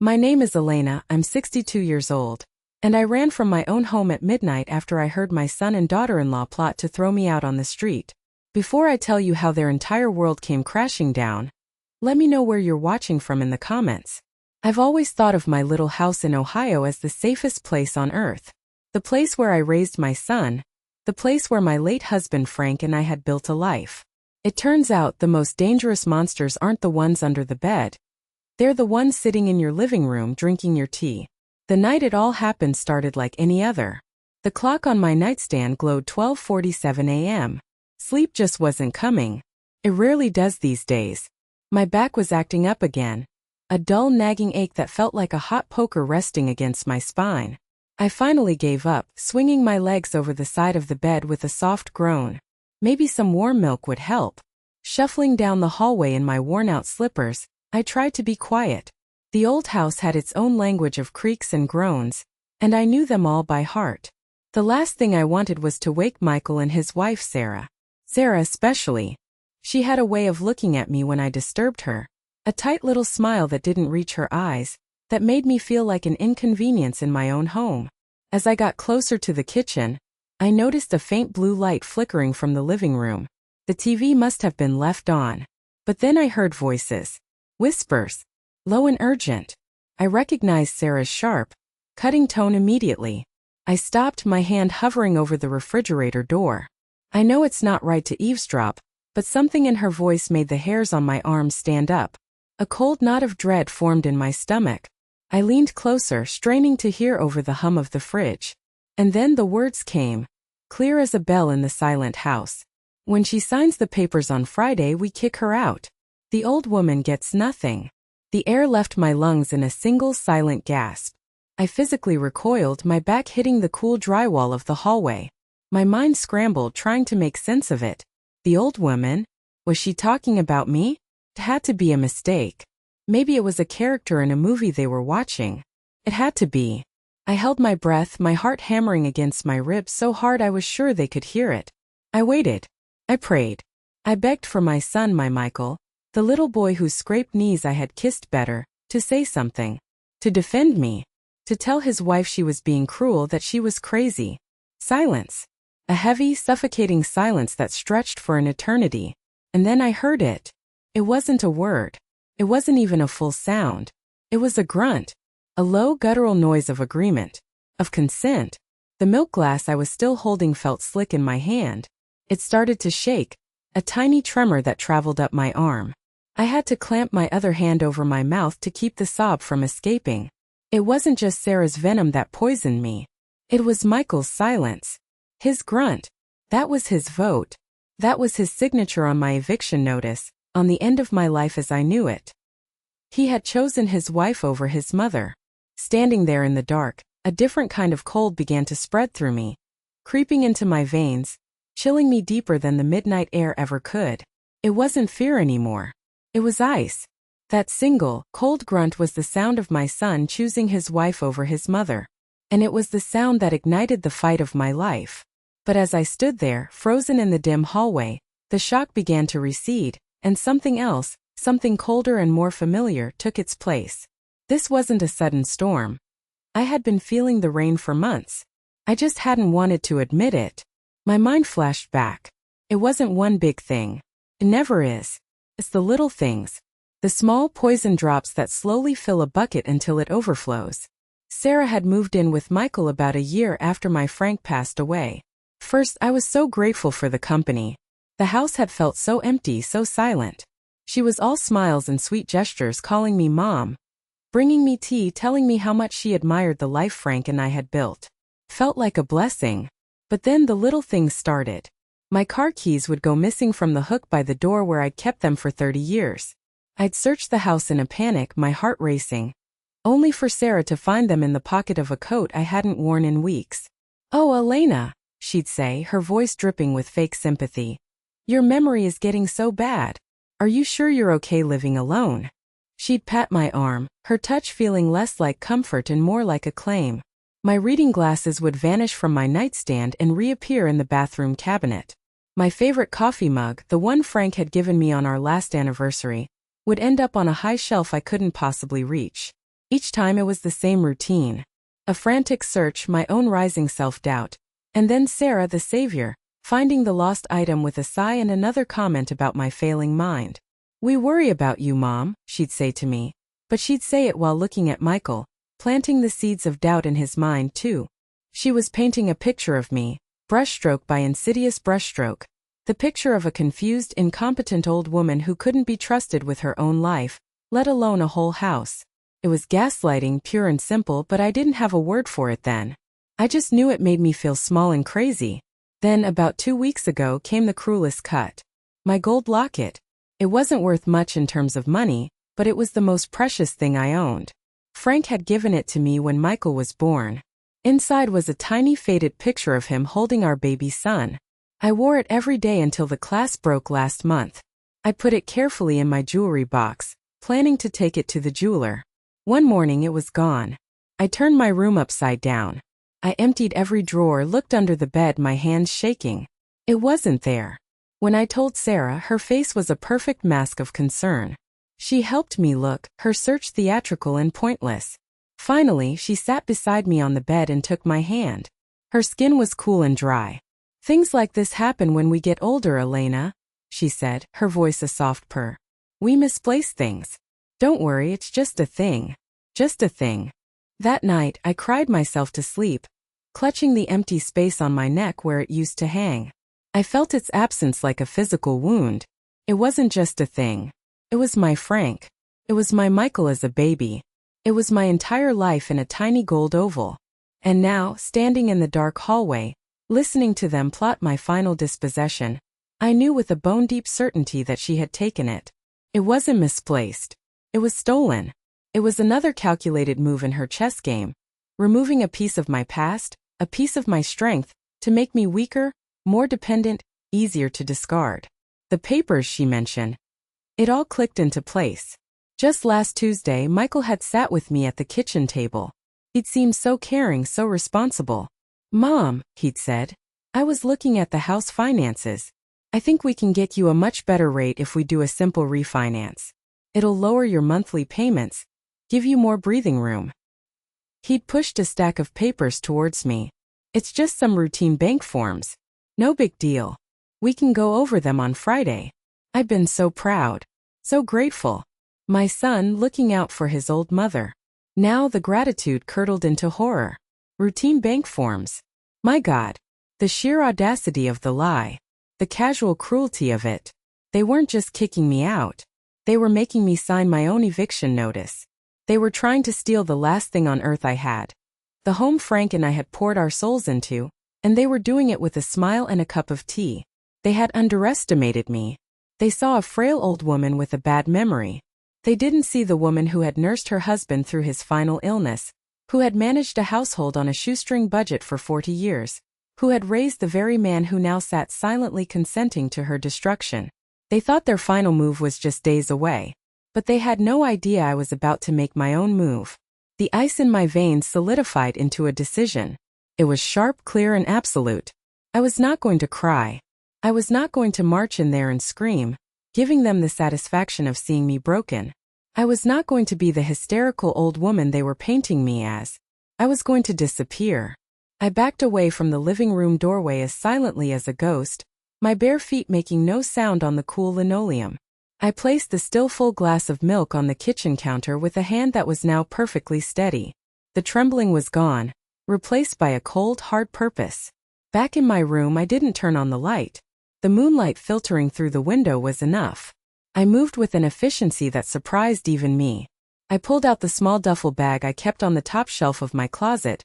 My name is Elena, I'm 62 years old. And I ran from my own home at midnight after I heard my son and daughter-in-law plot to throw me out on the street. Before I tell you how their entire world came crashing down, let me know where you're watching from in the comments. I've always thought of my little house in Ohio as the safest place on earth. The place where I raised my son. The place where my late husband Frank and I had built a life. It turns out the most dangerous monsters aren't the ones under the bed. They're the ones sitting in your living room drinking your tea. The night it all happened started like any other. The clock on my nightstand glowed 12:47 a.m. Sleep just wasn't coming. It rarely does these days. My back was acting up again. A dull nagging ache that felt like a hot poker resting against my spine. I finally gave up, swinging my legs over the side of the bed with a soft groan. Maybe some warm milk would help. Shuffling down the hallway in my worn-out slippers, I tried to be quiet. The old house had its own language of creaks and groans, and I knew them all by heart. The last thing I wanted was to wake Michael and his wife Sarah. Sarah especially. She had a way of looking at me when I disturbed her. A tight little smile that didn't reach her eyes, that made me feel like an inconvenience in my own home. As I got closer to the kitchen, I noticed a faint blue light flickering from the living room. The TV must have been left on. But then I heard voices. Whispers. Low and urgent. I recognized Sarah's sharp, cutting tone immediately. I stopped, my hand hovering over the refrigerator door. I know it's not right to eavesdrop, but something in her voice made the hairs on my arms stand up. A cold knot of dread formed in my stomach. I leaned closer, straining to hear over the hum of the fridge. And then the words came, clear as a bell in the silent house. When she signs the papers on Friday, we kick her out. The old woman gets nothing. The air left my lungs in a single silent gasp. I physically recoiled, my back hitting the cool drywall of the hallway. My mind scrambled, trying to make sense of it. The old woman? Was she talking about me? It had to be a mistake. Maybe it was a character in a movie they were watching. It had to be. I held my breath, my heart hammering against my ribs so hard I was sure they could hear it. I waited. I prayed. I begged for my son, my Michael, the little boy whose scraped knees I had kissed better, to say something. To defend me. To tell his wife she was being cruel, that she was crazy. Silence. A heavy, suffocating silence that stretched for an eternity. And then I heard it. It wasn't a word. It wasn't even a full sound. It was a grunt. A low, guttural noise of agreement. Of consent. The milk glass I was still holding felt slick in my hand. It started to shake. A tiny tremor that traveled up my arm. I had to clamp my other hand over my mouth to keep the sob from escaping. It wasn't just Sarah's venom that poisoned me. It was Michael's silence. His grunt. That was his vote. That was his signature on my eviction notice, on the end of my life as I knew it. He had chosen his wife over his mother. Standing there in the dark, a different kind of cold began to spread through me, creeping into my veins, chilling me deeper than the midnight air ever could. It wasn't fear anymore. It was ice. That single, cold grunt was the sound of my son choosing his wife over his mother. And it was the sound that ignited the fight of my life. But as I stood there, frozen in the dim hallway, the shock began to recede, and something else, something colder and more familiar, took its place. This wasn't a sudden storm. I had been feeling the rain for months. I just hadn't wanted to admit it. My mind flashed back. It wasn't one big thing. It never is. It's the little things. The small poison drops that slowly fill a bucket until it overflows. Sarah had moved in with Michael about a year after my Frank passed away. First, I was so grateful for the company. The house had felt so empty, so silent. She was all smiles and sweet gestures, calling me Mom, bringing me tea, telling me how much she admired the life Frank and I had built. Felt like a blessing. But then the little things started. My car keys would go missing from the hook by the door where I'd kept them for 30 years. I'd searched the house in a panic, my heart racing, only for Sarah to find them in the pocket of a coat I hadn't worn in weeks. "Oh, Elena," she'd say, her voice dripping with fake sympathy. "Your memory is getting so bad. Are you sure you're okay living alone?" She'd pat my arm, her touch feeling less like comfort and more like a claim. My reading glasses would vanish from my nightstand and reappear in the bathroom cabinet. My favorite coffee mug, the one Frank had given me on our last anniversary, would end up on a high shelf I couldn't possibly reach. Each time it was the same routine. A frantic search, my own rising self-doubt. And then Sarah, the savior, finding the lost item with a sigh and another comment about my failing mind. "We worry about you, Mom," she'd say to me. But she'd say it while looking at Michael, planting the seeds of doubt in his mind too. She was painting a picture of me, brushstroke by insidious brushstroke. The picture of a confused, incompetent old woman who couldn't be trusted with her own life, let alone a whole house. It was gaslighting, pure and simple, but I didn't have a word for it then. I just knew it made me feel small and crazy. Then, about 2 weeks ago, came the cruelest cut. My gold locket. It wasn't worth much in terms of money, but it was the most precious thing I owned. Frank had given it to me when Michael was born. Inside was a tiny faded picture of him holding our baby son. I wore it every day until the clasp broke last month. I put it carefully in my jewelry box, planning to take it to the jeweler. One morning it was gone. I turned my room upside down. I emptied every drawer, looked under the bed, my hands shaking. It wasn't there. When I told Sarah, her face was a perfect mask of concern. She helped me look, her search theatrical and pointless. Finally, she sat beside me on the bed and took my hand. Her skin was cool and dry. "Things like this happen when we get older, Elena," she said, her voice a soft purr. "We misplace things. Don't worry, it's just a thing. Just a thing." That night, I cried myself to sleep, clutching the empty space on my neck where it used to hang. I felt its absence like a physical wound. It wasn't just a thing. It was my Frank. It was my Michael as a baby. It was my entire life in a tiny gold oval. And now, standing in the dark hallway, listening to them plot my final dispossession, I knew with a bone-deep certainty that she had taken it. It wasn't misplaced. It was stolen. It was another calculated move in her chess game, removing a piece of my past, a piece of my strength, to make me weaker, more dependent, easier to discard. The papers she mentioned. It all clicked into place. Just last Tuesday, Michael had sat with me at the kitchen table. He'd seemed so caring, so responsible. "Mom," he'd said, "I was looking at the house finances. I think we can get you a much better rate if we do a simple refinance. It'll lower your monthly payments, give you more breathing room." He'd pushed a stack of papers towards me. "It's just some routine bank forms. No big deal. We can go over them on Friday." I'd been so proud, so grateful. My son looking out for his old mother. Now the gratitude curdled into horror. Routine bank forms. My God. The sheer audacity of the lie. The casual cruelty of it. They weren't just kicking me out. They were making me sign my own eviction notice. They were trying to steal the last thing on earth I had. The home Frank and I had poured our souls into, and they were doing it with a smile and a cup of tea. They had underestimated me. They saw a frail old woman with a bad memory. They didn't see the woman who had nursed her husband through his final illness, who had managed a household on a shoestring budget for 40 years, who had raised the very man who now sat silently consenting to her destruction. They thought their final move was just days away. But they had no idea I was about to make my own move. The ice in my veins solidified into a decision. It was sharp, clear, and absolute. I was not going to cry. I was not going to march in there and scream, giving them the satisfaction of seeing me broken. I was not going to be the hysterical old woman they were painting me as. I was going to disappear. I backed away from the living room doorway as silently as a ghost, my bare feet making no sound on the cool linoleum. I placed the still full glass of milk on the kitchen counter with a hand that was now perfectly steady. The trembling was gone, replaced by a cold, hard purpose. Back in my room, I didn't turn on the light. The moonlight filtering through the window was enough. I moved with an efficiency that surprised even me. I pulled out the small duffel bag I kept on the top shelf of my closet,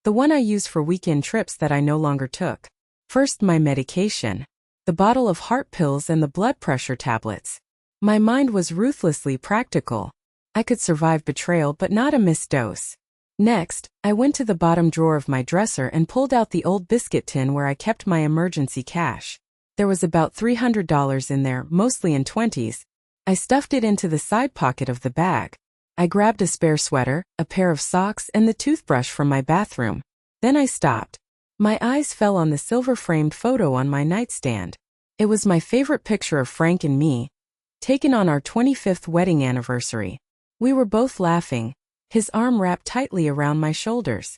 the one I used for weekend trips that I no longer took. First, my medication. The bottle of heart pills and the blood pressure tablets. My mind was ruthlessly practical. I could survive betrayal but not a missed dose. Next, I went to the bottom drawer of my dresser and pulled out the old biscuit tin where I kept my emergency cash. There was about $300 in there, mostly in 20s. I stuffed it into the side pocket of the bag. I grabbed a spare sweater, a pair of socks, and the toothbrush from my bathroom. Then I stopped. My eyes fell on the silver-framed photo on my nightstand. It was my favorite picture of Frank and me, taken on our 25th wedding anniversary. We were both laughing, his arm wrapped tightly around my shoulders.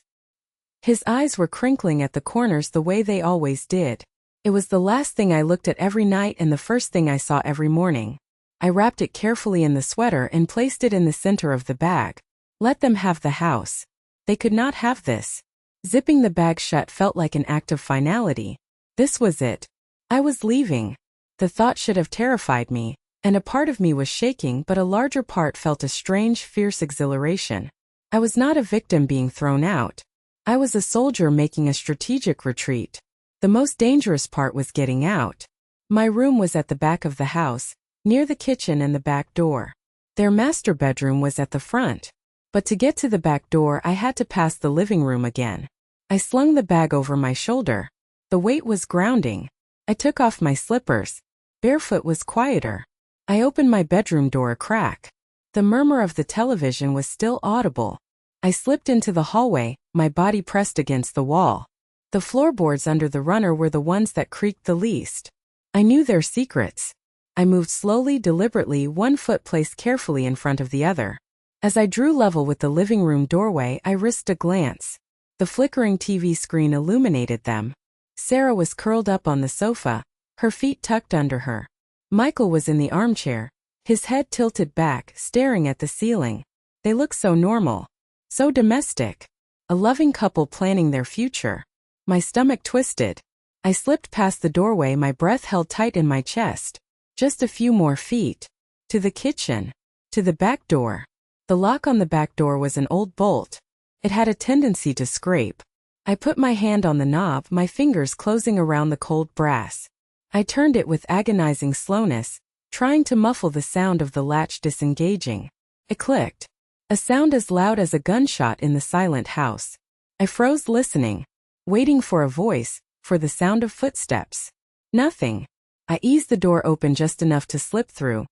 His eyes were crinkling at the corners the way they always did. It was the last thing I looked at every night and the first thing I saw every morning. I wrapped it carefully in the sweater and placed it in the center of the bag. Let them have the house. They could not have this. Zipping the bag shut felt like an act of finality. This was it. I was leaving. The thought should have terrified me, and a part of me was shaking, but a larger part felt a strange, fierce exhilaration. I was not a victim being thrown out. I was a soldier making a strategic retreat. The most dangerous part was getting out. My room was at the back of the house, near the kitchen and the back door. Their master bedroom was at the front. But to get to the back door, I had to pass the living room again. I slung the bag over my shoulder. The weight was grounding. I took off my slippers. Barefoot was quieter. I opened my bedroom door a crack. The murmur of the television was still audible. I slipped into the hallway, my body pressed against the wall. The floorboards under the runner were the ones that creaked the least. I knew their secrets. I moved slowly, deliberately, one foot placed carefully in front of the other. As I drew level with the living room doorway, I risked a glance. The flickering TV screen illuminated them. Sarah was curled up on the sofa, her feet tucked under her. Michael was in the armchair, his head tilted back, staring at the ceiling. They looked so normal, so domestic. A loving couple planning their future. My stomach twisted. I slipped past the doorway, my breath held tight in my chest. Just a few more feet. To the kitchen. To the back door. The lock on the back door was an old bolt. It had a tendency to scrape. I put my hand on the knob, my fingers closing around the cold brass. I turned it with agonizing slowness, trying to muffle the sound of the latch disengaging. It clicked. A sound as loud as a gunshot in the silent house. I froze listening, waiting for a voice, for the sound of footsteps. Nothing. I eased the door open just enough to slip through,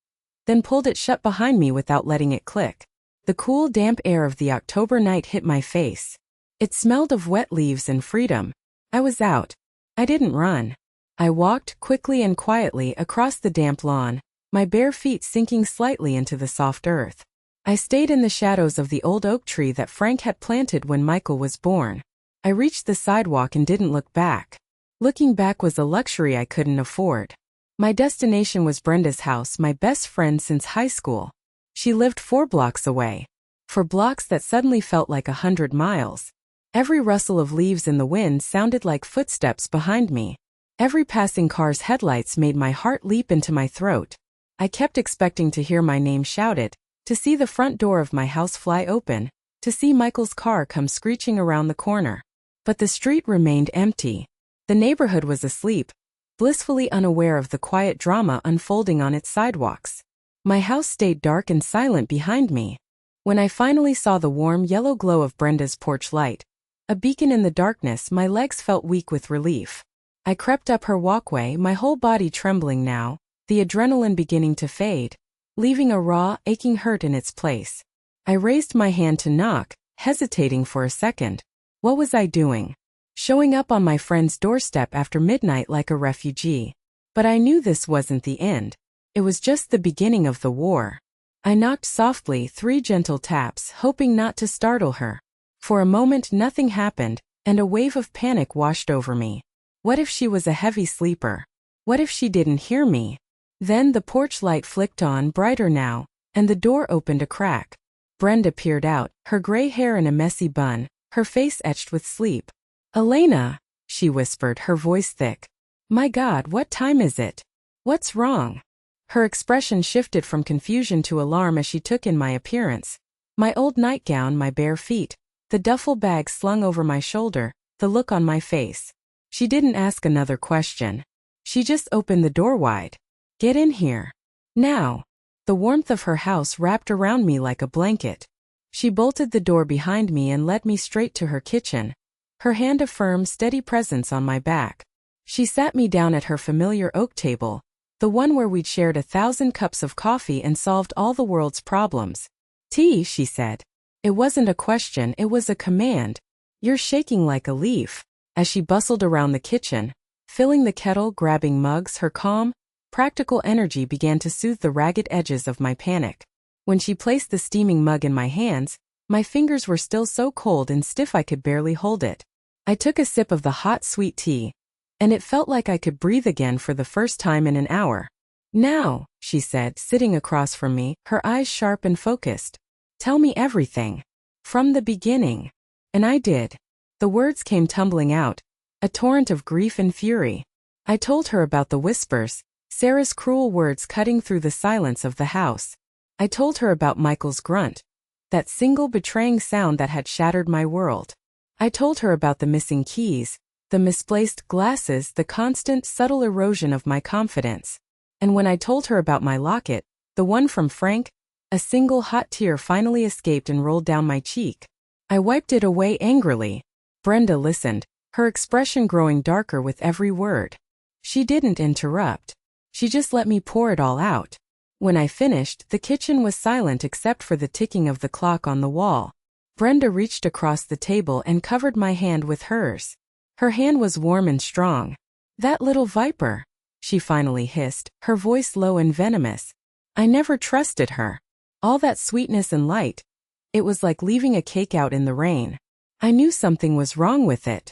then pulled it shut behind me without letting it click. The cool, damp air of the October night hit my face. It smelled of wet leaves and freedom. I was out. I didn't run. I walked quickly and quietly across the damp lawn, my bare feet sinking slightly into the soft earth. I stayed in the shadows of the old oak tree that Frank had planted when Michael was born. I reached the sidewalk and didn't look back. Looking back was a luxury I couldn't afford. My destination was Brenda's house, my best friend since high school. She lived 4 blocks away. 4 blocks that suddenly felt like 100 miles. Every rustle of leaves in the wind sounded like footsteps behind me. Every passing car's headlights made my heart leap into my throat. I kept expecting to hear my name shouted, to see the front door of my house fly open, to see Michael's car come screeching around the corner. But the street remained empty. The neighborhood was asleep, blissfully unaware of the quiet drama unfolding on its sidewalks. My house stayed dark and silent behind me. When I finally saw the warm yellow glow of Brenda's porch light, a beacon in the darkness, my legs felt weak with relief. I crept up her walkway, my whole body trembling now, the adrenaline beginning to fade, leaving a raw, aching hurt in its place. I raised my hand to knock, hesitating for a second. What was I doing? Showing up on my friend's doorstep after midnight like a refugee. But I knew this wasn't the end. It was just the beginning of the war. I knocked softly, 3 gentle taps, hoping not to startle her. For a moment nothing happened, and a wave of panic washed over me. What if she was a heavy sleeper? What if she didn't hear me? Then the porch light flicked on, brighter now, and the door opened a crack. Brenda peered out, her gray hair in a messy bun, her face etched with sleep. "Elena," she whispered, her voice thick. "My God, what time is it? What's wrong?" Her expression shifted from confusion to alarm as she took in my appearance. My old nightgown, my bare feet, the duffel bag slung over my shoulder, the look on my face. She didn't ask another question. She just opened the door wide. "Get in here. Now." The warmth of her house wrapped around me like a blanket. She bolted the door behind me and led me straight to her kitchen, her hand a firm, steady presence on my back. She sat me down at her familiar oak table, the one where we'd shared 1,000 cups of coffee and solved all the world's problems. "Tea," she said. It wasn't a question, it was a command. "You're shaking like a leaf." As she bustled around the kitchen, filling the kettle, grabbing mugs, her calm, practical energy began to soothe the ragged edges of my panic. When she placed the steaming mug in my hands, My fingers were still so cold and stiff I could barely hold it. I took a sip of the hot sweet tea, and it felt like I could breathe again for the first time in an hour. "Now," she said, sitting across from me, her eyes sharp and focused. "Tell me everything. From the beginning." And I did. The words came tumbling out, a torrent of grief and fury. I told her about the whispers, Sarah's cruel words cutting through the silence of the house. I told her about Michael's grunt, that single betraying sound that had shattered my world. I told her about the missing keys, the misplaced glasses, the constant, subtle erosion of my confidence. And when I told her about my locket, the one from Frank, a single hot tear finally escaped and rolled down my cheek. I wiped it away angrily. Brenda listened, her expression growing darker with every word. She didn't interrupt. She just let me pour it all out. When I finished, the kitchen was silent except for the ticking of the clock on the wall. Brenda reached across the table and covered my hand with hers. Her hand was warm and strong. "That little viper," she finally hissed, her voice low and venomous. I never trusted her. All that sweetness and light. It was like leaving a cake out in the rain. I knew something was wrong with it.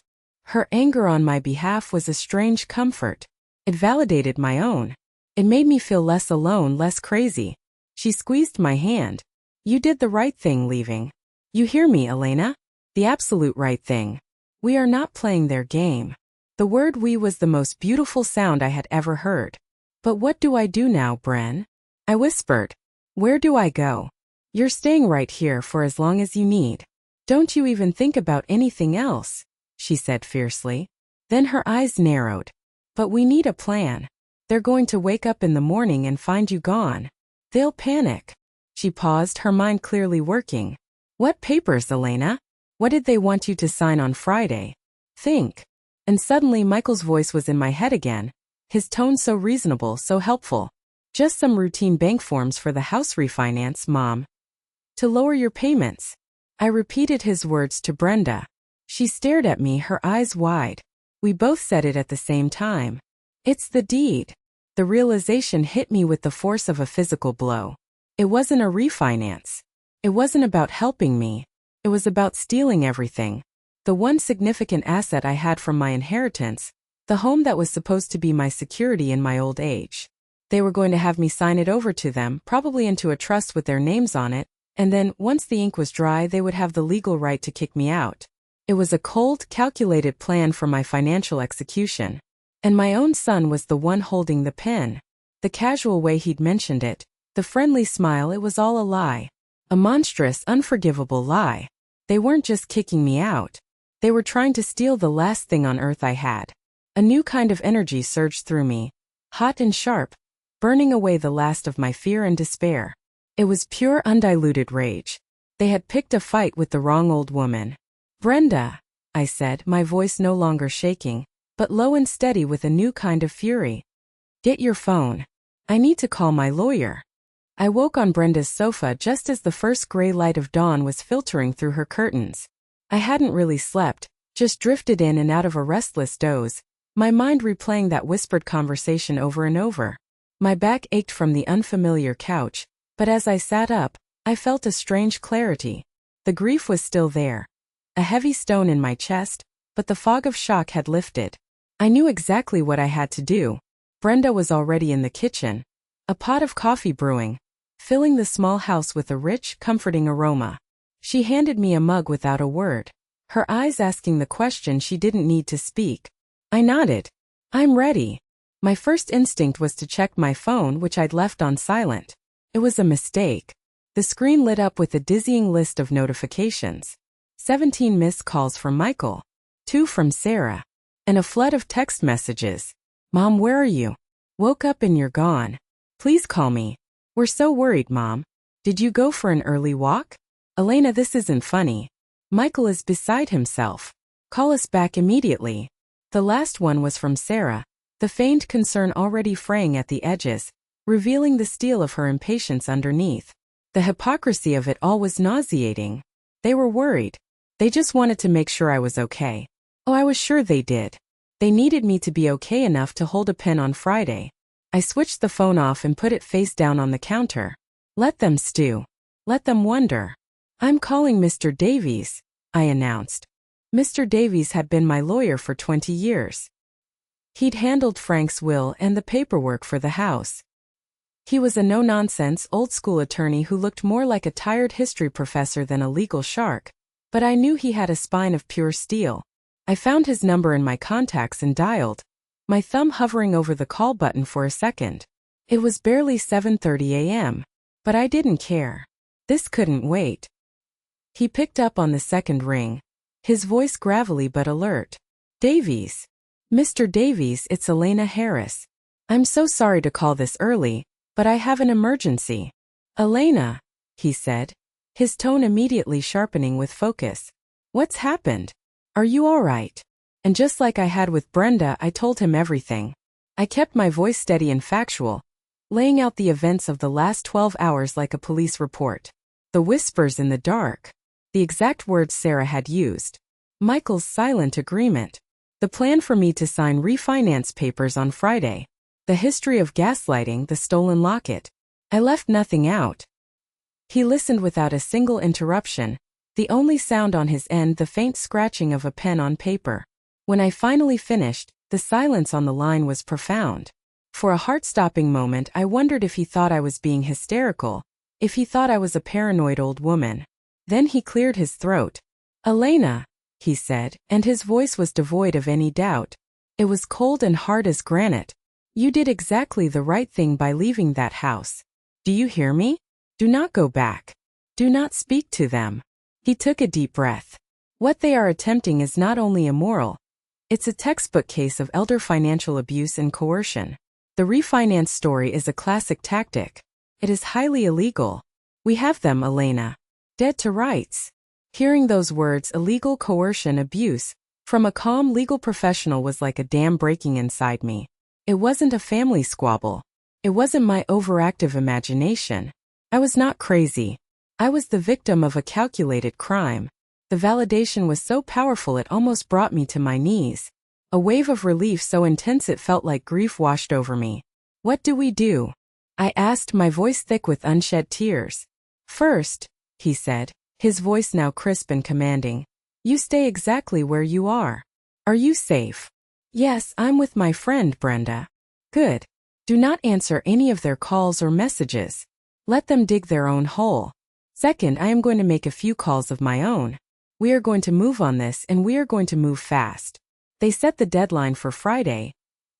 Her anger on my behalf was a strange comfort. It validated my own. It made me feel less alone, less crazy. She squeezed my hand. "You did the right thing leaving. You hear me, Elena? The absolute right thing. We are not playing their game." The word "we" was the most beautiful sound I had ever heard. "But what do I do now, Bren?" I whispered. "Where do I go? You're staying right here for as long as you need. Don't you even think about anything else," she said fiercely. Then her eyes narrowed. "But we need a plan. They're going to wake up in the morning and find you gone. They'll panic." She paused, her mind clearly working. "What papers, Elena? What did they want you to sign on Friday? Think." And suddenly Michael's voice was in my head again, his tone so reasonable, so helpful. "Just some routine bank forms for the house refinance, Mom. To lower your payments." I repeated his words to Brenda. She stared at me, her eyes wide. We both said it at the same time. "It's the deed." The realization hit me with the force of a physical blow. It wasn't a refinance. It wasn't about helping me. It was about stealing everything. The one significant asset I had from my inheritance, the home that was supposed to be my security in my old age. They were going to have me sign it over to them, probably into a trust with their names on it, and then, once the ink was dry, they would have the legal right to kick me out. It was a cold, calculated plan for my financial execution. And my own son was the one holding the pen. The casual way he'd mentioned it, the friendly smile, it was all a lie. A monstrous, unforgivable lie. They weren't just kicking me out. They were trying to steal the last thing on earth I had. A new kind of energy surged through me, hot and sharp, burning away the last of my fear and despair. It was pure, undiluted rage. They had picked a fight with the wrong old woman. "Brenda," I said, my voice no longer shaking, but low and steady with a new kind of fury. "Get your phone. I need to call my lawyer." I woke on Brenda's sofa just as the first gray light of dawn was filtering through her curtains. I hadn't really slept, just drifted in and out of a restless doze, my mind replaying that whispered conversation over and over. My back ached from the unfamiliar couch, but as I sat up, I felt a strange clarity. The grief was still there. A heavy stone in my chest, but the fog of shock had lifted. I knew exactly what I had to do. Brenda was already in the kitchen, a pot of coffee brewing, filling the small house with a rich, comforting aroma. She handed me a mug without a word, her eyes asking the question she didn't need to speak. I nodded. "I'm ready." My first instinct was to check my phone, which I'd left on silent. It was a mistake. The screen lit up with a dizzying list of notifications. 17 missed calls from Michael, 2 from Sarah, and a flood of text messages. "Mom, where are you? Woke up and you're gone. Please call me. We're so worried, Mom. Did you go for an early walk? Elena, this isn't funny. Michael is beside himself. Call us back immediately." The last one was from Sarah, the feigned concern already fraying at the edges, revealing the steel of her impatience underneath. The hypocrisy of it all was nauseating. They were worried. They just wanted to make sure I was okay. Oh, I was sure they did. They needed me to be okay enough to hold a pen on Friday. I switched the phone off and put it face down on the counter. Let them stew. Let them wonder. I'm calling Mr. Davies, I announced. Mr. Davies had been my lawyer for 20 years. He'd handled Frank's will and the paperwork for the house. He was a no-nonsense, old-school attorney who looked more like a tired history professor than a legal shark, but I knew he had a spine of pure steel. I found his number in my contacts and dialed, my thumb hovering over the call button for a second. It was barely 7:30 a.m., but I didn't care. This couldn't wait. He picked up on the second ring, his voice gravelly but alert. Davies. Mr. Davies, it's Elena Harris. I'm so sorry to call this early, but I have an emergency. Elena, he said, his tone immediately sharpening with focus. What's happened? Are you all right? And just like I had with Brenda, I told him everything. I kept my voice steady and factual, laying out the events of the last 12 hours like a police report. The whispers in the dark. The exact words Sarah had used. Michael's silent agreement. The plan for me to sign refinance papers on Friday. The history of gaslighting, the stolen locket. I left nothing out. He listened without a single interruption, the only sound on his end the faint scratching of a pen on paper. When I finally finished, the silence on the line was profound. For a heart-stopping moment I wondered if he thought I was being hysterical, if he thought I was a paranoid old woman. Then he cleared his throat. Elena, he said, and his voice was devoid of any doubt. It was cold and hard as granite. You did exactly the right thing by leaving that house. Do you hear me? Do not go back. Do not speak to them. He took a deep breath. What they are attempting is not only immoral, it's a textbook case of elder financial abuse and coercion. The refinance story is a classic tactic. It is highly illegal. We have them, Elena. Dead to rights. Hearing those words, illegal, coercion, abuse, from a calm legal professional was like a dam breaking inside me. It wasn't a family squabble. It wasn't my overactive imagination. I was not crazy. I was the victim of a calculated crime. The validation was so powerful it almost brought me to my knees. A wave of relief so intense it felt like grief washed over me. What do we do? I asked, my voice thick with unshed tears. First, he said, his voice now crisp and commanding. You stay exactly where you are. Are you safe? Yes, I'm with my friend Brenda. Good. Do not answer any of their calls or messages. Let them dig their own hole. Second, I am going to make a few calls of my own. We are going to move on this and we are going to move fast. They set the deadline for Friday.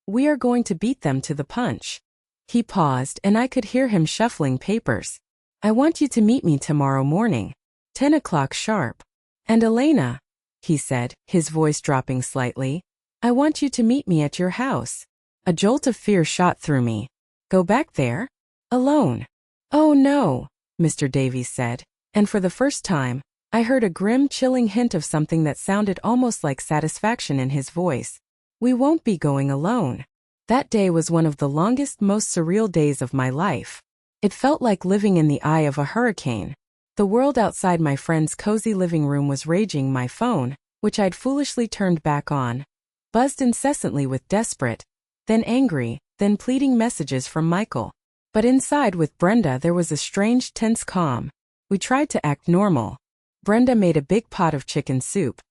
We are going to beat them to the punch. He paused and I could hear him shuffling papers. I want you to meet me tomorrow morning. 10 o'clock sharp. And Elena, he said, his voice dropping slightly, I want you to meet me at your house. A jolt of fear shot through me. Go back there? Alone? Oh no, Mr. Davies said, and for the first time, I heard a grim, chilling hint of something that sounded almost like satisfaction in his voice. We won't be going alone. That day was one of the longest, most surreal days of my life. It felt like living in the eye of a hurricane. The world outside my friend's cozy living room was raging. My phone, which I'd foolishly turned back on, buzzed incessantly with desperate, then angry, then pleading messages from Michael. But inside with Brenda there was a strange, tense calm. We tried to act normal. Brenda made a big pot of chicken soup,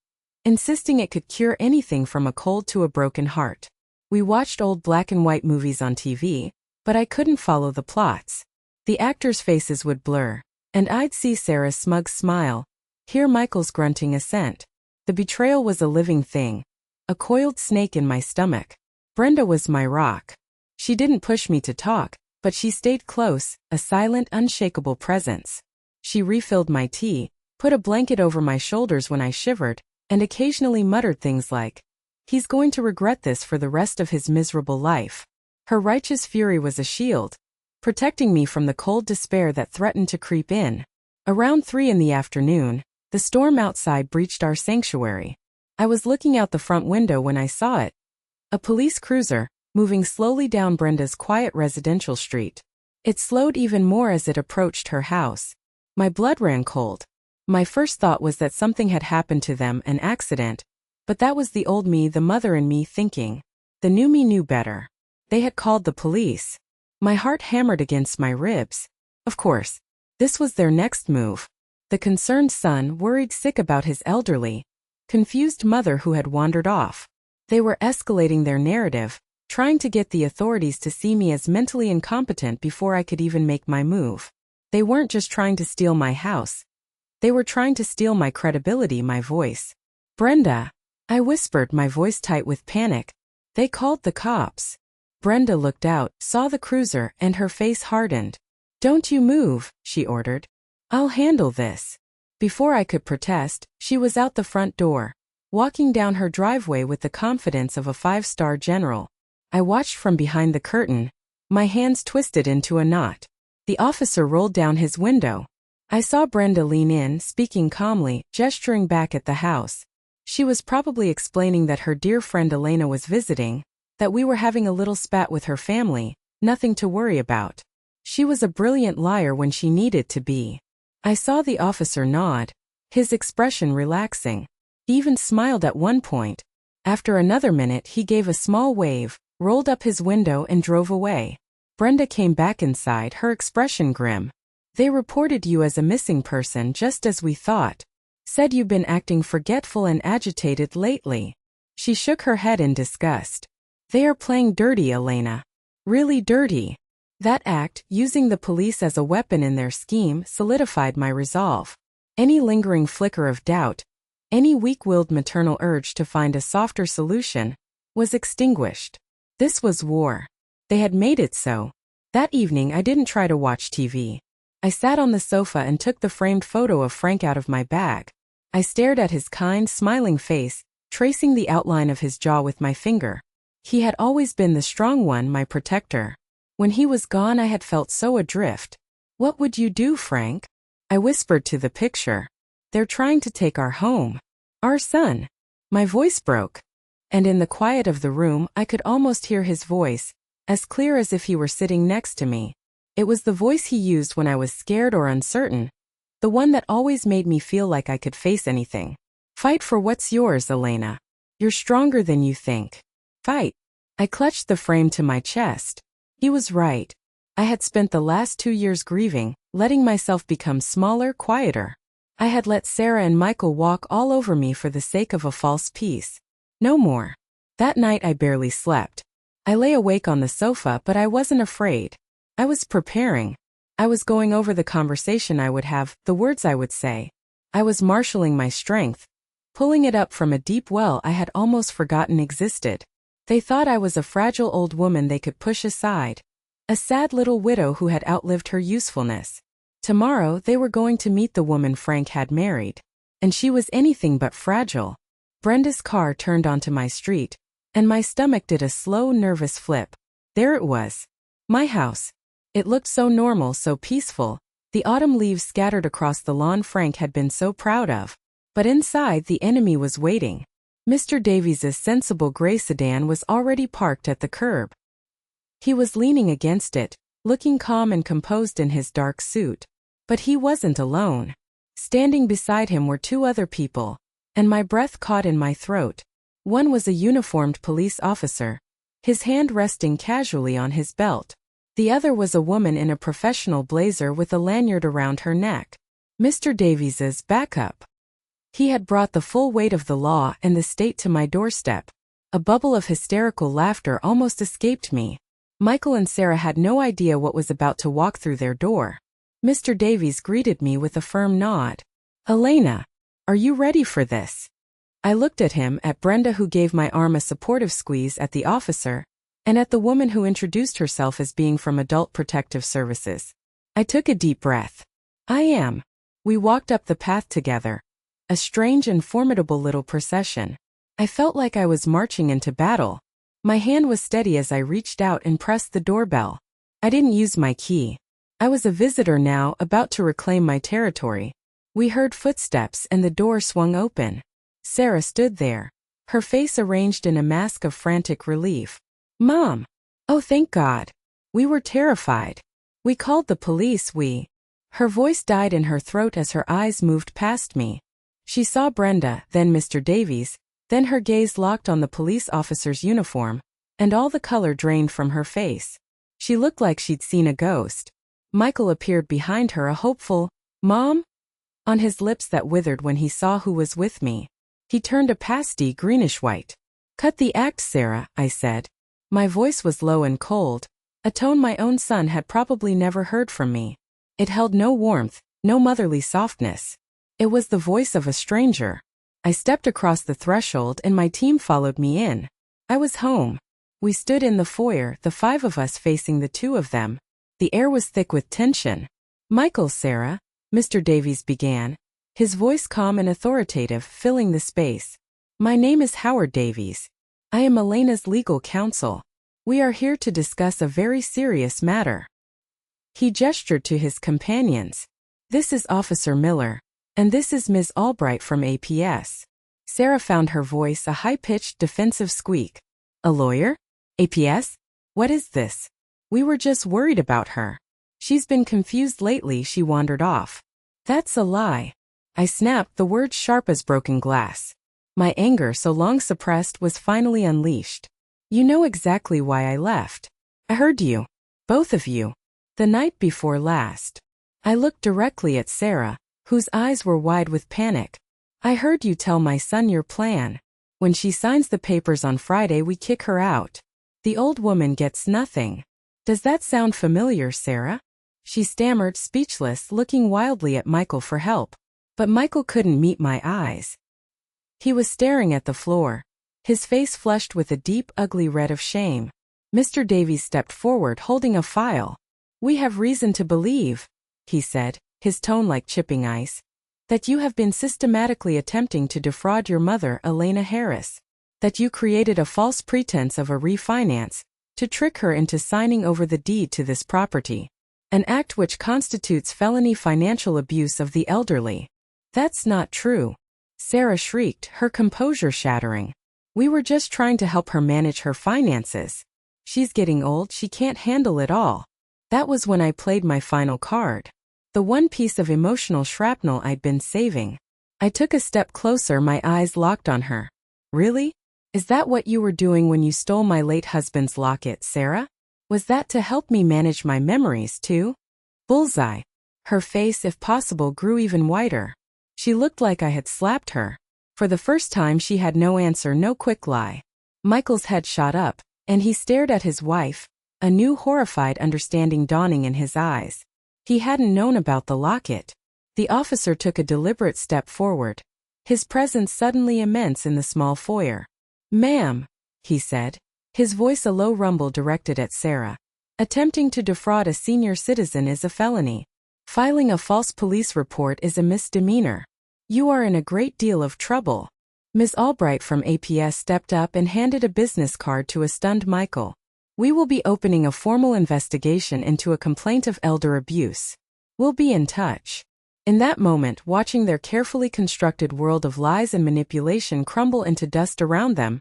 insisting it could cure anything from a cold to a broken heart. We watched old black and white movies on TV, but I couldn't follow the plots. The actors' faces would blur, and I'd see Sarah's smug smile, hear Michael's grunting assent. The betrayal was a living thing, a coiled snake in my stomach. Brenda was my rock. She didn't push me to talk, but she stayed close, a silent, unshakable presence. She refilled my tea, put a blanket over my shoulders when I shivered, and occasionally muttered things like, "He's going to regret this for the rest of his miserable life." Her righteous fury was a shield, protecting me from the cold despair that threatened to creep in. Around 3 in the afternoon, the storm outside breached our sanctuary. I was looking out the front window when I saw it. A police cruiser, moving slowly down Brenda's quiet residential street. It slowed even more as it approached her house. My blood ran cold. My first thought was that something had happened to them, an accident, but that was the old me, the mother in me thinking. The new me knew better. They had called the police. My heart hammered against my ribs. Of course, this was their next move. The concerned son worried sick about his elderly, confused mother who had wandered off. They were escalating their narrative, trying to get the authorities to see me as mentally incompetent before I could even make my move. They weren't just trying to steal my house. They were trying to steal my credibility, my voice. Brenda, I whispered, my voice tight with panic. They called the cops. Brenda looked out, saw the cruiser, and her face hardened. Don't you move, she ordered. I'll handle this. Before I could protest, she was out the front door, walking down her driveway with the confidence of a five-star general. I watched from behind the curtain, my hands twisted into a knot. The officer rolled down his window. I saw Brenda lean in, speaking calmly, gesturing back at the house. She was probably explaining that her dear friend Elena was visiting, that we were having a little spat with her family, nothing to worry about. She was a brilliant liar when she needed to be. I saw the officer nod, his expression relaxing. He even smiled at one point. After another minute he gave a small wave, rolled up his window and drove away. Brenda came back inside, her expression grim. They reported you as a missing person just as we thought. Said you've been acting forgetful and agitated lately. She shook her head in disgust. They are playing dirty, Elena. Really dirty. That act, using the police as a weapon in their scheme, solidified my resolve. Any lingering flicker of doubt, any weak-willed maternal urge to find a softer solution, was extinguished. This was war. They had made it so. That evening I didn't try to watch TV. I sat on the sofa and took the framed photo of Frank out of my bag. I stared at his kind, smiling face, tracing the outline of his jaw with my finger. He had always been the strong one, my protector. When he was gone I had felt so adrift. What would you do, Frank? I whispered to the picture. They're trying to take our home. Our son. My voice broke. And in the quiet of the room I could almost hear his voice, as clear as if he were sitting next to me. It was the voice he used when I was scared or uncertain, the one that always made me feel like I could face anything. Fight for what's yours, Elena. You're stronger than you think. Fight. I clutched the frame to my chest. He was right. I had spent the last 2 years grieving, letting myself become smaller, quieter. I had let Sarah and Michael walk all over me for the sake of a false peace. No more. That night I barely slept. I lay awake on the sofa, but I wasn't afraid. I was preparing. I was going over the conversation I would have, the words I would say. I was marshaling my strength, pulling it up from a deep well I had almost forgotten existed. They thought I was a fragile old woman they could push aside, a sad little widow who had outlived her usefulness. Tomorrow they were going to meet the woman Frank had married, and she was anything but fragile. Brenda's car turned onto my street, and my stomach did a slow, nervous flip. There it was. My house. It looked so normal, so peaceful, the autumn leaves scattered across the lawn Frank had been so proud of. But inside the enemy was waiting. Mr. Davies's sensible gray sedan was already parked at the curb. He was leaning against it, looking calm and composed in his dark suit. But he wasn't alone. Standing beside him were 2 other people, and my breath caught in my throat. One was a uniformed police officer, his hand resting casually on his belt. The other was a woman in a professional blazer with a lanyard around her neck. Mr. Davies's backup. He had brought the full weight of the law and the state to my doorstep. A bubble of hysterical laughter almost escaped me. Michael and Sarah had no idea what was about to walk through their door. Mr. Davies greeted me with a firm nod. Elena, are you ready for this? I looked at him, at Brenda who gave my arm a supportive squeeze, at the officer, and at the woman who introduced herself as being from Adult Protective Services. I took a deep breath. I am. We walked up the path together. A strange and formidable little procession. I felt like I was marching into battle. My hand was steady as I reached out and pressed the doorbell. I didn't use my key. I was a visitor now, about to reclaim my territory. We heard footsteps and the door swung open. Sarah stood there, her face arranged in a mask of frantic relief. Mom! Oh, thank God! We were terrified. We called the police, Her voice died in her throat as her eyes moved past me. She saw Brenda, then Mr. Davies, then her gaze locked on the police officer's uniform, and all the color drained from her face. She looked like she'd seen a ghost. Michael appeared behind her, a hopeful, Mom? on his lips that withered when he saw who was with me. He turned a pasty greenish-white. "Cut the act, Sarah," I said. My voice was low and cold, a tone my own son had probably never heard from me. It held no warmth, no motherly softness. It was the voice of a stranger. I stepped across the threshold and my team followed me in. I was home. We stood in the foyer, the five of us facing the two of them. The air was thick with tension. "Michael, Sarah," Mr. Davies began, his voice calm and authoritative, filling the space. "My name is Howard Davies. I am Elena's legal counsel. We are here to discuss a very serious matter." He gestured to his companions. "This is Officer Miller, and this is Ms. Albright from APS." Sarah found her voice a high-pitched, defensive squeak. "A lawyer? APS? What is this? We were just worried about her. She's been confused lately," she wandered off. "That's a lie." I snapped, the words sharp as broken glass. My anger, so long suppressed, was finally unleashed. "You know exactly why I left. I heard you. Both of you. The night before last." I looked directly at Sarah, whose eyes were wide with panic. "I heard you tell my son your plan. When she signs the papers on Friday, we kick her out. The old woman gets nothing. Does that sound familiar, Sarah?" She stammered, speechless, looking wildly at Michael for help. But Michael couldn't meet my eyes. He was staring at the floor, his face flushed with a deep, ugly red of shame. Mr. Davies stepped forward, holding a file. "We have reason to believe," he said, his tone like chipping ice, "that you have been systematically attempting to defraud your mother, Elena Harris. That you created a false pretense of a refinance to trick her into signing over the deed to this property. An act which constitutes felony financial abuse of the elderly." "That's not true," Sarah shrieked, her composure shattering. "We were just trying to help her manage her finances. She's getting old, she can't handle it all." That was when I played my final card. The one piece of emotional shrapnel I'd been saving. I took a step closer, my eyes locked on her. "Really? Is that what you were doing when you stole my late husband's locket, Sarah? Was that to help me manage my memories too?" Bullseye. Her face, if possible, grew even whiter. She looked like I had slapped her. For the first time she had no answer, no quick lie. Michael's head shot up, and he stared at his wife, a new horrified understanding dawning in his eyes. He hadn't known about the locket. The officer took a deliberate step forward, his presence suddenly immense in the small foyer. "Ma'am," he said, his voice a low rumble directed at Sarah. "Attempting to defraud a senior citizen is a felony. Filing a false police report is a misdemeanor. You are in a great deal of trouble." Ms. Albright from APS stepped up and handed a business card to a stunned Michael. "We will be opening a formal investigation into a complaint of elder abuse. We'll be in touch." In that moment, watching their carefully constructed world of lies and manipulation crumble into dust around them,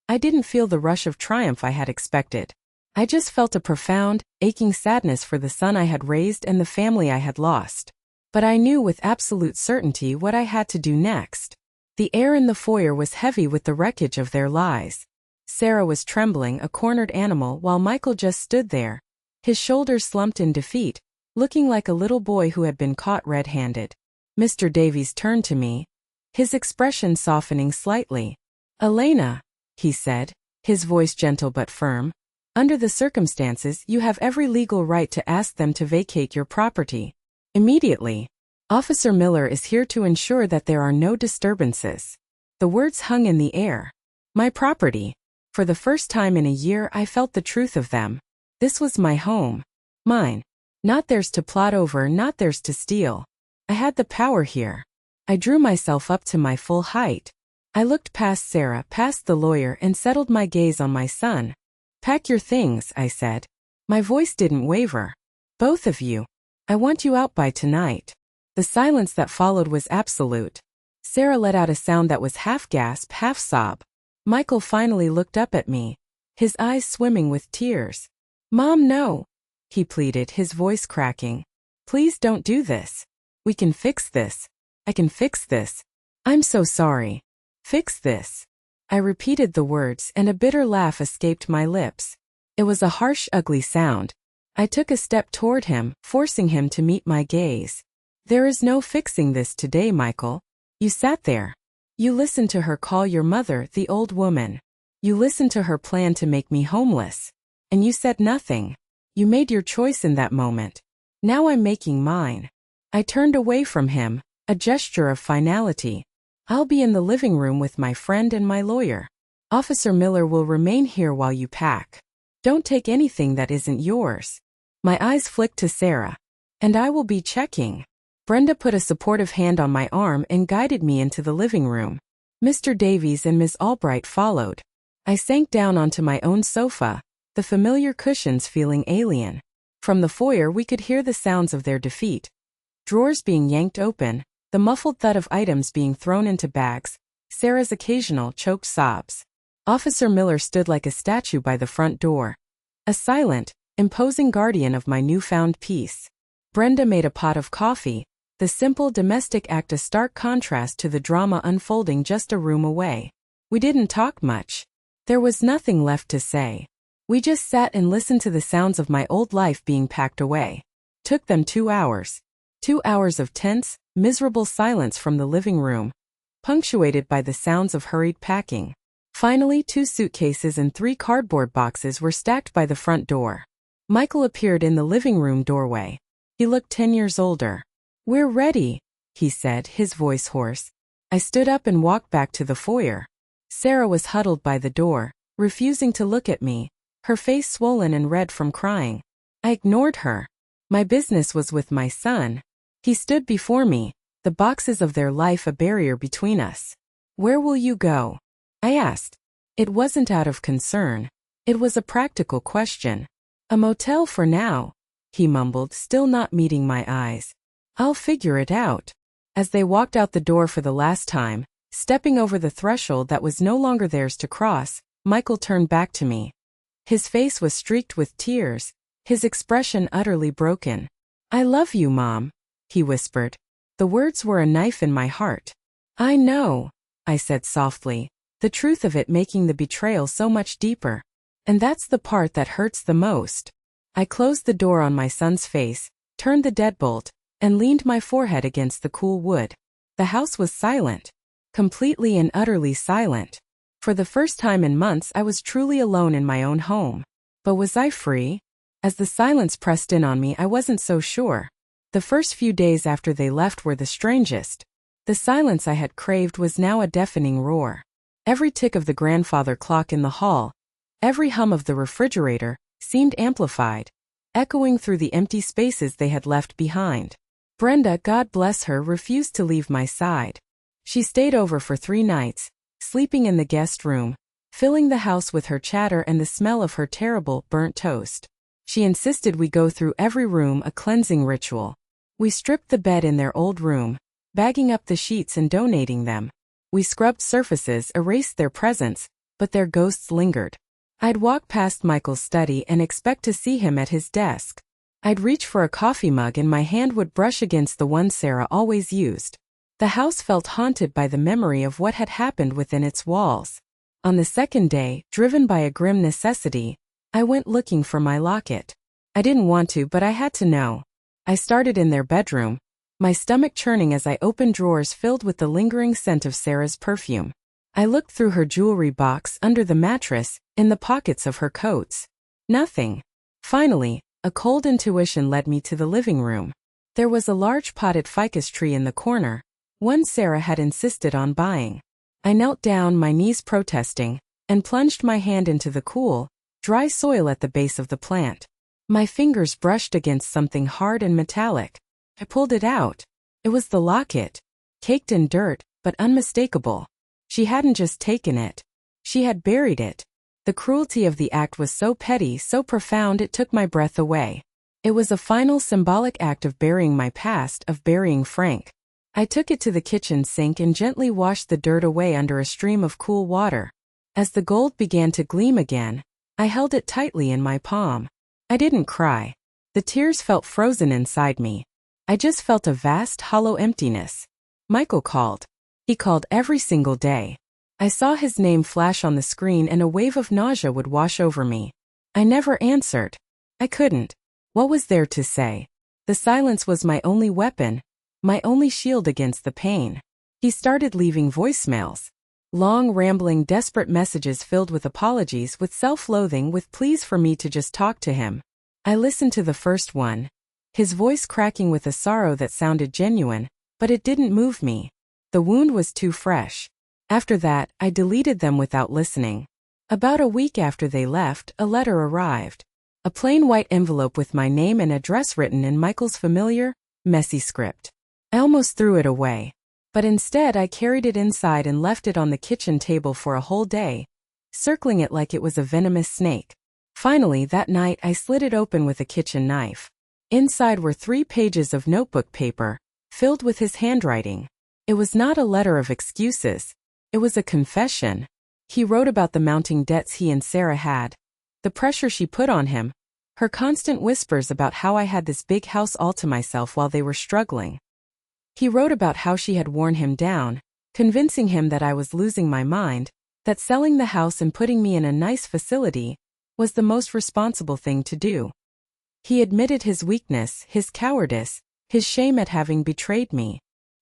I didn't feel the rush of triumph I had expected. I just felt a profound, aching sadness for the son I had raised and the family I had lost. But I knew with absolute certainty what I had to do next. The air in the foyer was heavy with the wreckage of their lies. Sarah was trembling, a cornered animal, while Michael just stood there, his shoulders slumped in defeat, looking like a little boy who had been caught red-handed. Mr. Davies turned to me, his expression softening slightly. "Elena," he said, his voice gentle but firm, "under the circumstances, you have every legal right to ask them to vacate your property. Immediately. Officer Miller is here to ensure that there are no disturbances." The words hung in the air. My property. For the first time in a year, I felt the truth of them. This was my home. Mine. Not theirs to plot over, not theirs to steal. I had the power here. I drew myself up to my full height. I looked past Sarah, past the lawyer, and settled my gaze on my son. "Pack your things," I said. My voice didn't waver. "Both of you. I want you out by tonight." The silence that followed was absolute. Sarah let out a sound that was half gasp, half sob. Michael finally looked up at me, his eyes swimming with tears. "Mom, no," he pleaded, his voice cracking. "Please don't do this. We can fix this. I can fix this. I'm so sorry. Fix this." I repeated the words, and a bitter laugh escaped my lips. It was a harsh, ugly sound. I took a step toward him, forcing him to meet my gaze. There is no fixing this today, Michael. You sat there. You listened to her call your mother the old woman. You listened to her plan to make me homeless. And you said nothing. You made your choice in that moment. Now I'm making mine. I turned away from him, a gesture of finality. I'll be in the living room with my friend and my lawyer. Officer Miller will remain here while you pack. Don't take anything that isn't yours. My eyes flicked to Sarah. And I will be checking. Brenda put a supportive hand on my arm and guided me into the living room. Mr. Davies and Miss Albright followed. I sank down onto my own sofa, the familiar cushions feeling alien. From the foyer we could hear the sounds of their defeat. Drawers being yanked open, the muffled thud of items being thrown into bags, Sarah's occasional choked sobs. Officer Miller stood like a statue by the front door. A silent, imposing guardian of my newfound peace. Brenda made a pot of coffee, the simple domestic act a stark contrast to the drama unfolding just a room away. We didn't talk much. There was nothing left to say. We just sat and listened to the sounds of my old life being packed away. Took them 2 hours. 2 hours of tense, miserable silence from the living room, punctuated by the sounds of hurried packing. Finally, 2 suitcases and 3 cardboard boxes were stacked by the front door. Michael appeared in the living room doorway. He looked 10 years older. "We're ready," he said, his voice hoarse. I stood up and walked back to the foyer. Sarah was huddled by the door, refusing to look at me, her face swollen and red from crying. I ignored her. My business was with my son. He stood before me, the boxes of their life a barrier between us. "Where will you go?" I asked. It wasn't out of concern. It was a practical question. "A motel for now," he mumbled, still not meeting my eyes. "I'll figure it out." As they walked out the door for the last time, stepping over the threshold that was no longer theirs to cross, Michael turned back to me. His face was streaked with tears, his expression utterly broken. "I love you, Mom," he whispered. The words were a knife in my heart. "I know," I said softly, the truth of it making the betrayal so much deeper. "And that's the part that hurts the most." I closed the door on my son's face, turned the deadbolt, and leaned my forehead against the cool wood. The house was silent. Completely and utterly silent. For the first time in months I was truly alone in my own home. But was I free? As the silence pressed in on me, I wasn't so sure. The first few days after they left were the strangest. The silence I had craved was now a deafening roar. Every tick of the grandfather clock in the hall, every hum of the refrigerator, seemed amplified, echoing through the empty spaces they had left behind. Brenda, God bless her, refused to leave my side. She stayed over for 3 nights, sleeping in the guest room, filling the house with her chatter and the smell of her terrible, burnt toast. She insisted we go through every room, a cleansing ritual. We stripped the bed in their old room, bagging up the sheets and donating them. We scrubbed surfaces, erased their presence, but their ghosts lingered. I'd walk past Michael's study and expect to see him at his desk. I'd reach for a coffee mug and my hand would brush against the one Sarah always used. The house felt haunted by the memory of what had happened within its walls. On the second day, driven by a grim necessity, I went looking for my locket. I didn't want to, but I had to know. I started in their bedroom, my stomach churning as I opened drawers filled with the lingering scent of Sarah's perfume. I looked through her jewelry box, under the mattress, in the pockets of her coats. Nothing. Finally, a cold intuition led me to the living room. There was a large potted ficus tree in the corner, one Sarah had insisted on buying. I knelt down, my knees protesting, and plunged my hand into the cool, dry soil at the base of the plant. My fingers brushed against something hard and metallic. I pulled it out. It was the locket, caked in dirt, but unmistakable. She hadn't just taken it. She had buried it. The cruelty of the act was so petty, so profound, it took my breath away. It was a final symbolic act of burying my past, of burying Frank. I took it to the kitchen sink and gently washed the dirt away under a stream of cool water. As the gold began to gleam again, I held it tightly in my palm. I didn't cry. The tears felt frozen inside me. I just felt a vast, hollow emptiness. Michael called. He called every single day. I saw his name flash on the screen and a wave of nausea would wash over me. I never answered. I couldn't. What was there to say? The silence was my only weapon. my only shield against the pain. He started leaving voicemails. Long, rambling, desperate messages filled with apologies, with self-loathing, with pleas for me to just talk to him. I listened to the first one, his voice cracking with a sorrow that sounded genuine, but it didn't move me. The wound was too fresh. After that, I deleted them without listening. About a week after they left, a letter arrived. A plain white envelope with my name and address written in Michael's familiar, messy script. I almost threw it away. But instead I carried it inside and left it on the kitchen table for a whole day, circling it like it was a venomous snake. Finally, that night I slid it open with a kitchen knife. Inside were 3 pages of notebook paper, filled with his handwriting. It was not a letter of excuses. It was a confession. He wrote about the mounting debts he and Sarah had, the pressure she put on him, her constant whispers about how I had this big house all to myself while they were struggling. He wrote about how she had worn him down, convincing him that I was losing my mind, that selling the house and putting me in a nice facility was the most responsible thing to do. He admitted his weakness, his cowardice, his shame at having betrayed me.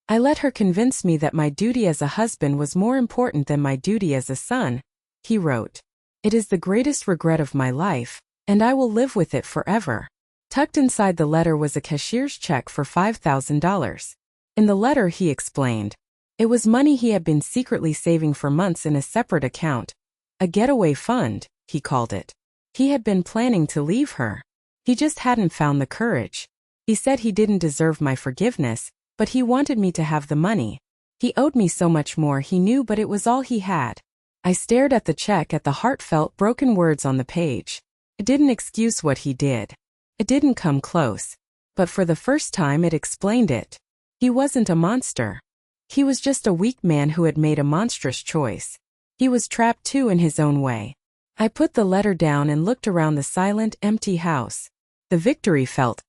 I let her convince me that my duty as a husband was more important than my duty as a son, he wrote. It is the greatest regret of my life, and I will live with it forever. Tucked inside the letter was a cashier's check for $5,000. In the letter he explained, it was money he had been secretly saving for months in a separate account, a getaway fund, he called it. He had been planning to leave her. He just hadn't found the courage. He said he didn't deserve my forgiveness, but he wanted me to have the money. He owed me so much more he knew, but it was all he had. I stared at the check, at the heartfelt, broken words on the page. It didn't excuse what he did. It didn't come close. But for the first time it explained it. He wasn't a monster. He was just a weak man who had made a monstrous choice. He was trapped too in his own way. I put the letter down and looked around the silent, empty house. The victory felt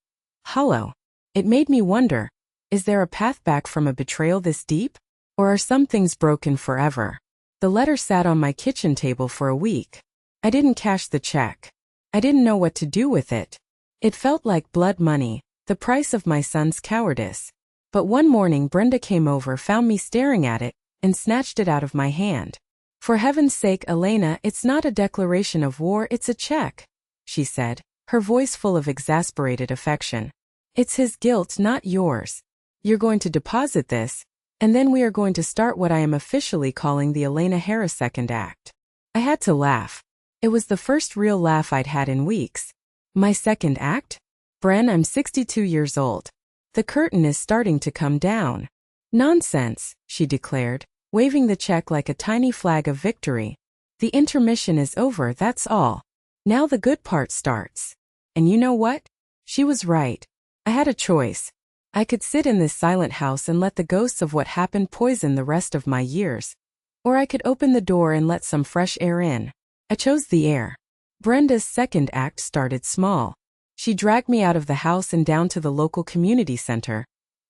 hollow. It made me wonder, is there a path back from a betrayal this deep? Or are some things broken forever? The letter sat on my kitchen table for a week. I didn't cash the check. I didn't know what to do with it. It felt like blood money, the price of my son's cowardice. But one morning Brenda came over, found me staring at it, and snatched it out of my hand. For heaven's sake, Elena, it's not a declaration of war, it's a check, she said, her voice full of exasperated affection. It's his guilt, not yours. You're going to deposit this, and then we are going to start what I am officially calling the Elena Harris second act. I had to laugh. It was the first real laugh I'd had in weeks. My second act? Bren, I'm 62 years old. The curtain is starting to come down. Nonsense, she declared, waving the check like a tiny flag of victory. The intermission is over, that's all. Now the good part starts. And you know what? She was right. I had a choice. I could sit in this silent house and let the ghosts of what happened poison the rest of my years. Or I could open the door and let some fresh air in. I chose the air. Brenda's second act started small. She dragged me out of the house and down to the local community center,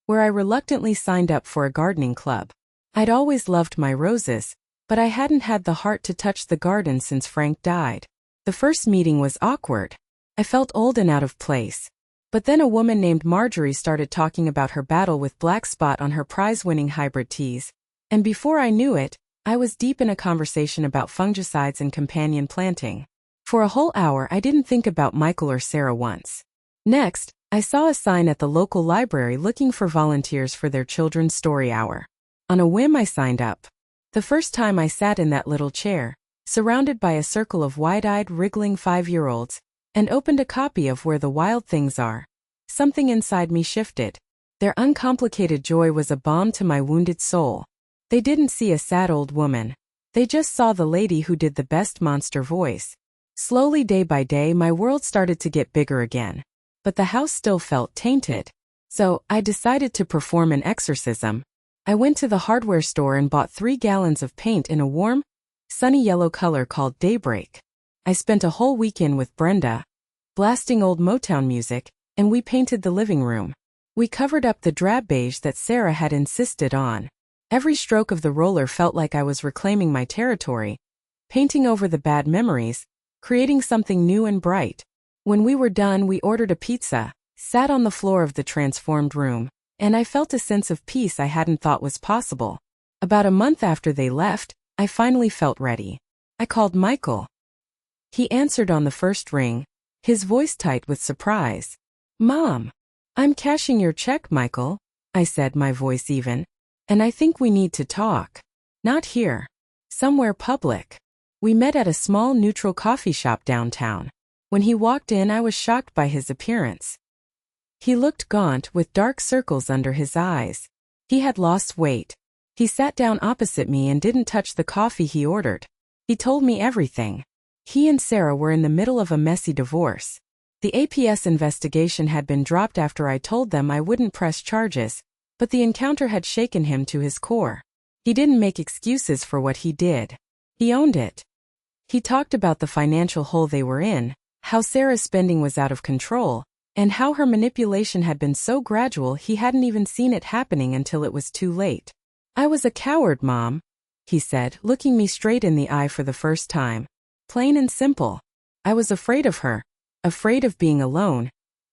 where I reluctantly signed up for a gardening club. I'd always loved my roses, but I hadn't had the heart to touch the garden since Frank died. The first meeting was awkward. I felt old and out of place. But then a woman named Marjorie started talking about her battle with black spot on her prize-winning hybrid teas, and before I knew it, I was deep in a conversation about fungicides and companion planting. For a whole hour I didn't think about Michael or Sarah once. Next, I saw a sign at the local library looking for volunteers for their children's story hour. On a whim I signed up. The first time I sat in that little chair, surrounded by a circle of wide-eyed, wriggling 5-year-olds, and opened a copy of Where the Wild Things Are, something inside me shifted. Their uncomplicated joy was a balm to my wounded soul. They didn't see a sad old woman. They just saw the lady who did the best monster voice. Slowly, day by day, my world started to get bigger again. But the house still felt tainted. So, I decided to perform an exorcism. I went to the hardware store and bought 3 gallons of paint in a warm, sunny yellow color called Daybreak. I spent a whole weekend with Brenda, blasting old Motown music, and we painted the living room. We covered up the drab beige that Sarah had insisted on. Every stroke of the roller felt like I was reclaiming my territory, painting over the bad memories, creating something new and bright. When we were done, we ordered a pizza, sat on the floor of the transformed room, and I felt a sense of peace I hadn't thought was possible. About a month after they left, I finally felt ready. I called Michael. He answered on the first ring, his voice tight with surprise. "Mom, I'm cashing your check, Michael," I said, my voice even. "And I think we need to talk. Not here. Somewhere public." We met at a small neutral coffee shop downtown. When he walked in, I was shocked by his appearance. He looked gaunt with dark circles under his eyes. He had lost weight. He sat down opposite me and didn't touch the coffee he ordered. He told me everything. He and Sarah were in the middle of a messy divorce. The APS investigation had been dropped after I told them I wouldn't press charges, but the encounter had shaken him to his core. He didn't make excuses for what he did. He owned it. He talked about the financial hole they were in, how Sarah's spending was out of control, and how her manipulation had been so gradual he hadn't even seen it happening until it was too late. "I was a coward, Mom," he said, looking me straight in the eye for the first time. Plain and simple. I was afraid of her, afraid of being alone,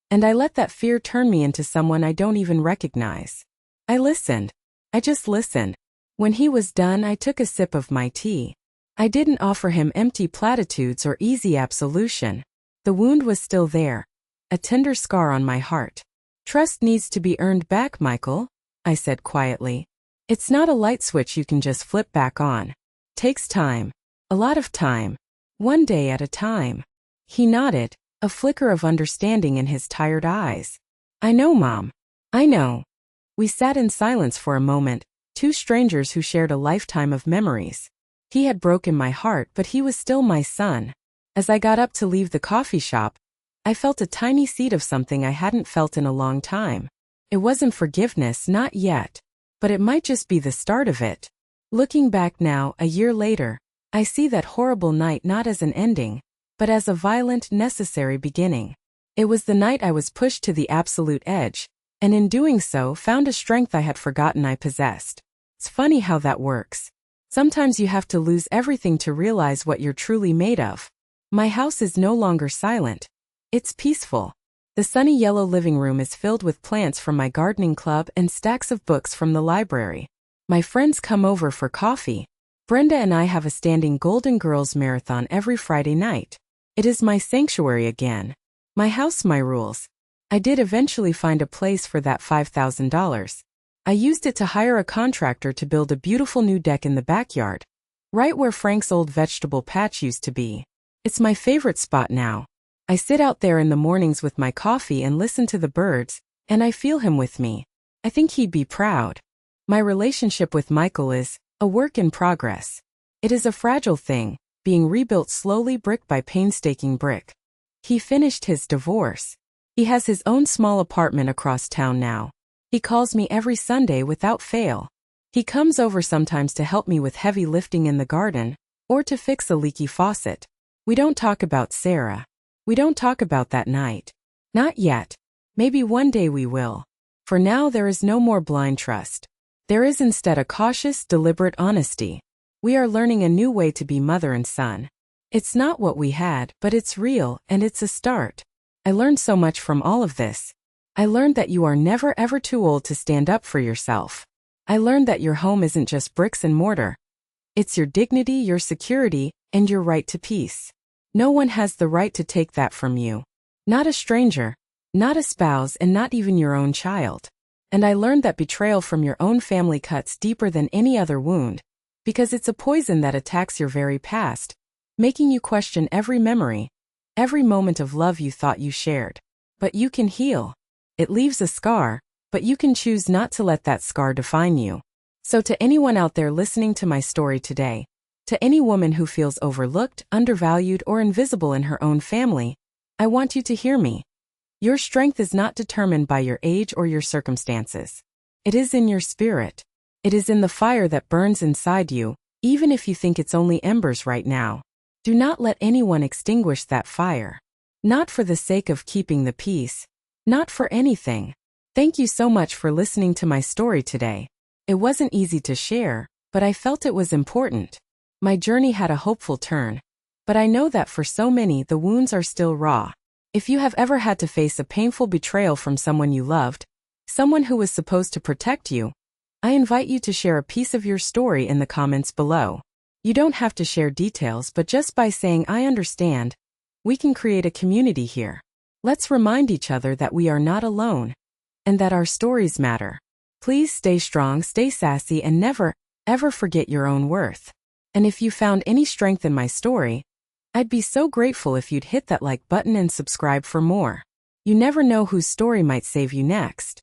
and I let that fear turn me into someone I don't even recognize. I listened. I just listened. When he was done, I took a sip of my tea. I didn't offer him empty platitudes or easy absolution. The wound was still there, a tender scar on my heart. "Trust needs to be earned back, Michael," I said quietly. "It's not a light switch you can just flip back on. Takes time. A lot of time. One day at a time." He nodded, a flicker of understanding in his tired eyes. "I know, Mom. I know." We sat in silence for a moment, two strangers who shared a lifetime of memories. He had broken my heart, but he was still my son. As I got up to leave the coffee shop, I felt a tiny seed of something I hadn't felt in a long time. It wasn't forgiveness, not yet, but it might just be the start of it. Looking back now, a year later, I see that horrible night not as an ending, but as a violent, necessary beginning. It was the night I was pushed to the absolute edge, and in doing so, found a strength I had forgotten I possessed. It's funny how that works. Sometimes you have to lose everything to realize what you're truly made of. My house is no longer silent. It's peaceful. The sunny yellow living room is filled with plants from my gardening club and stacks of books from the library. My friends come over for coffee. Brenda and I have a standing Golden Girls marathon every Friday night. It is my sanctuary again. My house, my rules. I did eventually find a place for that $5,000. I used it to hire a contractor to build a beautiful new deck in the backyard, right where Frank's old vegetable patch used to be. It's my favorite spot now. I sit out there in the mornings with my coffee and listen to the birds, and I feel him with me. I think he'd be proud. My relationship with Michael is a work in progress. It is a fragile thing, being rebuilt slowly brick by painstaking brick. He finished his divorce. He has his own small apartment across town now. He calls me every Sunday without fail. He comes over sometimes to help me with heavy lifting in the garden, or to fix a leaky faucet. We don't talk about Sarah. We don't talk about that night. Not yet. Maybe one day we will. For now, there is no more blind trust. There is instead a cautious, deliberate honesty. We are learning a new way to be mother and son. It's not what we had, but it's real, and it's a start. I learned so much from all of this. I learned that you are never ever too old to stand up for yourself. I learned that your home isn't just bricks and mortar. It's your dignity, your security, and your right to peace. No one has the right to take that from you. Not a stranger, not a spouse, and not even your own child. And I learned that betrayal from your own family cuts deeper than any other wound, because it's a poison that attacks your very past, making you question every memory, every moment of love you thought you shared. But you can heal. It leaves a scar, but you can choose not to let that scar define you. So to anyone out there listening to my story today, to any woman who feels overlooked, undervalued, or invisible in her own family, I want you to hear me. Your strength is not determined by your age or your circumstances. It is in your spirit. It is in the fire that burns inside you, even if you think it's only embers right now. Do not let anyone extinguish that fire. Not for the sake of keeping the peace. Not for anything. Thank you so much for listening to my story today. It wasn't easy to share, but I felt it was important. My journey had a hopeful turn. But I know that for so many, the wounds are still raw. If you have ever had to face a painful betrayal from someone you loved, someone who was supposed to protect you. I invite you to share a piece of your story in the comments below. You don't have to share details, but just by saying "I understand," we can create a community here. Let's remind each other that we are not alone and that our stories matter. Please stay strong, stay sassy, and never, ever forget your own worth. And if you found any strength in my story, I'd be so grateful if you'd hit that like button and subscribe for more. You never know whose story might save you next.